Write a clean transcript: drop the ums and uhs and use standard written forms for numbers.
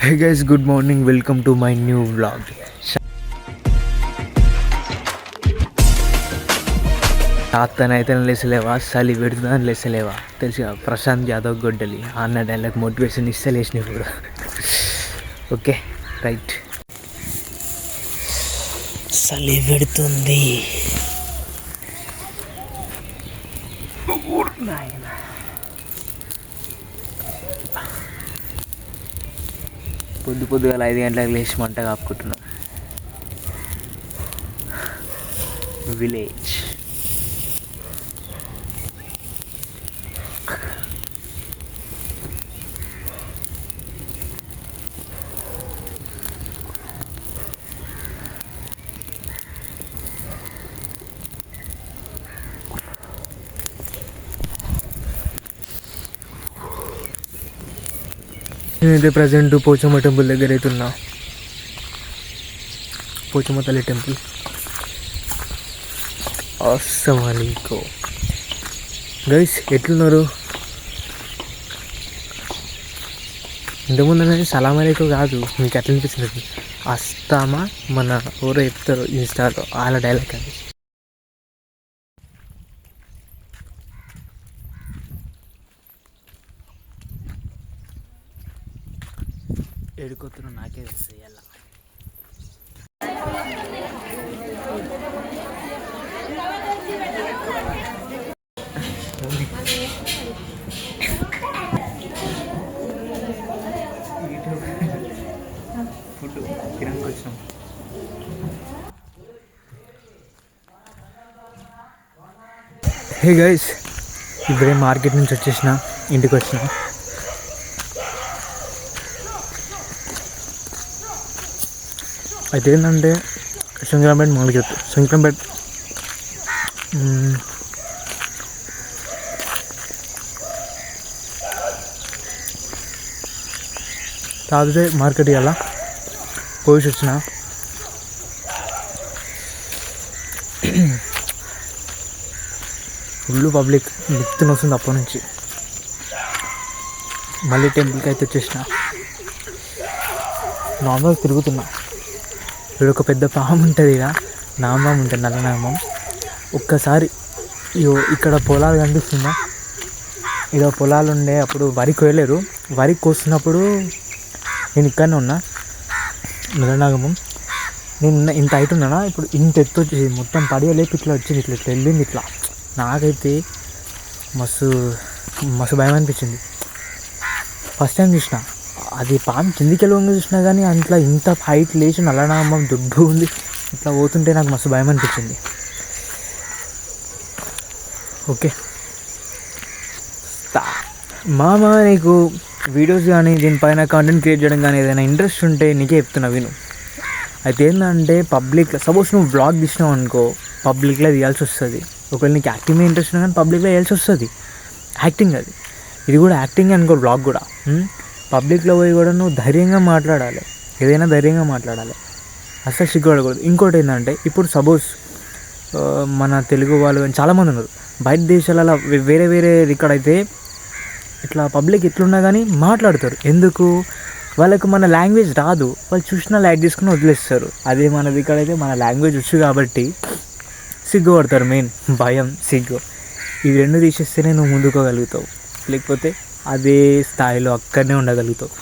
Hey guys, good morning. Welcome to my new vlog. తాతనైతే లేసలేవా, చలి పెడుతుందని లేసలేవా తెలుసు. ప్రశాంత్ యాదవ్ గొడ్డలి అన్న డైలాగ్ మోటివేషన్ ఇస్తే లేచినాయి కూడా. Okay right. చలి పెడుతుంది. పొద్దుగాల 5 గంటలకు లేచి మంట కాపుకుంటున్నాం. విలేజ్ నేనైతే ప్రజెంట్ పోచమ్మ టెంపుల్ దగ్గర అయితే ఉన్నా. పోచమ్మ తల్లి టెంపుల్. అస్సలాము అలైకుం గైస్, ఎట్లున్నారు? ఇంతకుముందు అనేది సలాం అలైకుం కాదు, మీకు ఎట్లా అనిపిస్తుంది? అస్తామా మన ఎవరో చెప్తారు ఇన్స్టాలో, వాళ్ళ డైలాగ్ అది. ఎడుకొత్తున్నా నాకే తెలుసు ఎలా. ఫుడ్ తినడానికి వచ్చినాం. హే గైస్, ఇప్పుడే మార్కెట్ నుంచి వచ్చేసిన, ఇంటికి వచ్చిన. అయితే ఏంటంటే శంకరంపేట మొదలుకెత్తు. శంకరంపేట తాగితే మార్కెట్ ఇవ్వాలా పోయి వచ్చిన. ఫుల్ పబ్లిక్ నిత్యం వస్తుంది అప్పటి నుంచి. మళ్ళీ టెంపుల్కి అయితే వచ్చేసిన. నార్మల్గా తిరుగుతున్నా. ఇక్కడ ఒక పెద్ద పాము ఉంటుంది, ఇక నామం ఉంటుంది, నల్ల నామం. ఒక్కసారి ఇక్కడ పొలాలు కనిపిస్తుందా? ఇక పొలాలు ఉండే అప్పుడు వరి కోయలేరు. వరి కోస్తున్నప్పుడు నేను ఇక్కడనే ఉన్నా. నల్లనాగమం నేను ఇంత హైట్ ఉన్నానా, ఇప్పుడు ఇంత ఎత్తు వచ్చేసి మొత్తం పడియలేపు ఇట్లా వచ్చింది, ఇట్లా ఇట్లా వెళ్ళింది. ఇట్లా నాకైతే మస్తు మస్తు భయం అనిపించింది. ఫస్ట్ టైం చూసిన అది పాము కిందికి వెళ్ళి చూసినా కానీ అంట్లో ఇంత హైట్ లేచి నల్లనామం దుడ్డు ఉంది ఇట్లా పోతుంటే నాకు మస్తు భయం అనిపించింది. ఓకే మామ, నీకు వీడియోస్ కానీ దీనిపైన కంటెంట్ క్రియేట్ చేయడం కానీ ఏదైనా ఇంట్రెస్ట్ ఉంటే నీకే చెప్తున్నా విను. అయితే ఏంటంటే పబ్లిక్లో సపోజ్ నువ్వు వ్లాగ్ తీసినావు అనుకో, పబ్లిక్లో తీయాల్సి వస్తుంది. ఒకవేళ నీకు యాక్టింగ్ మీద ఇంట్రెస్ట్ ఉన్నా కానీ పబ్లిక్లో వేయాల్సి వస్తుంది. యాక్టింగ్ అది, ఇది కూడా యాక్టింగ్ అనుకో. వ్లాగ్ కూడా పబ్లిక్లో పోయి కూడా నువ్వు ధైర్యంగా మాట్లాడాలి, ఏదైనా ధైర్యంగా మాట్లాడాలి, అసలు సిగ్గుపడకూడదు. ఇంకోటి ఏంటంటే ఇప్పుడు సపోజ్ మన తెలుగు వాళ్ళు చాలామంది ఉన్నారు బయట దేశాలలో, వేరే వేరే ఇక్కడైతే ఇట్లా పబ్లిక్ ఎట్లున్నా కానీ మాట్లాడతారు. ఎందుకు? వాళ్ళకు మన లాంగ్వేజ్ రాదు, వాళ్ళు చూసినా లైట్ తీసుకుని వదిలేస్తారు. అదే మనది ఇక్కడైతే మన లాంగ్వేజ్ వచ్చు కాబట్టి సిగ్గుపడతారు. మెయిన్ భయం, సిగ్గు, ఇవి రెండు తీసేస్తేనే నువ్వు ముందుకోగలుగుతావు, లేకపోతే అదే స్థాయిలో అక్కడనే ఉండగలుగుతావు.